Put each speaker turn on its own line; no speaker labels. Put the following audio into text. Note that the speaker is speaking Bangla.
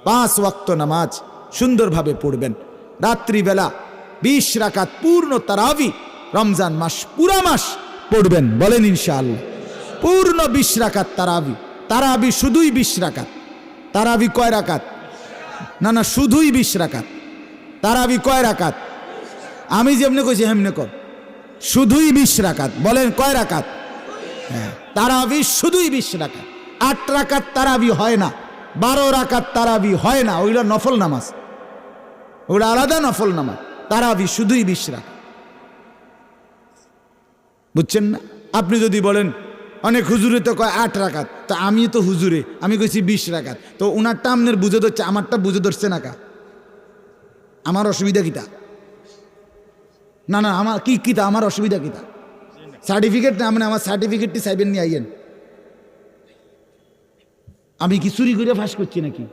5 ওয়াক্ত নামাজ সুন্দরভাবে পড়বেন। রাত্রিবেলা 20 রাকাত পূর্ণ তারাবি রমজান মাস পুরা মাস পড়বেন, বলেন ইনশাআল্লাহ। পূর্ণ 20 রাকাত তারাবি। তারাবি শুধুই 20 রাকাত। তারাবি কয় রাকাত? না শুধুই 20 রাকাত। তারাবি কয় রাকাত? আমি যেমনি কইছি হেমনে কর, শুধুই 20 রাকাত। বলেন কয় রাকাত? হ্যাঁ, তারাবি শুধুই 20 রাকাত। 8 রাকাত তারাবি হয় না, 12 রাকাত তারাবি হয় না, ওইগুলো নফল নামাজ, ওগুলো আলাদা নফল নামাজ। তারাবি শুধুই 20 রাকাত, বুঝছেন না? আপনি যদি বলেন অনেক হুজুরে তো কয় 8 রাকাত, তো আমি তো হুজুরে, আমি কইছি 20 রাকাত, তো ওনারটা আপনার বুঝে ধরছে, আমারটা বুঝে ধরছে না কা? আমার অসুবিধা কিতা? না আমার কিতা, আমার অসুবিধা কিতা? সার্টিফিকেট না, মানে আমার সার্টিফিকেটটি চাইবেন নিয়ে আইয়েন। আমি কি চুরি করে ফাঁস করছি নাকি?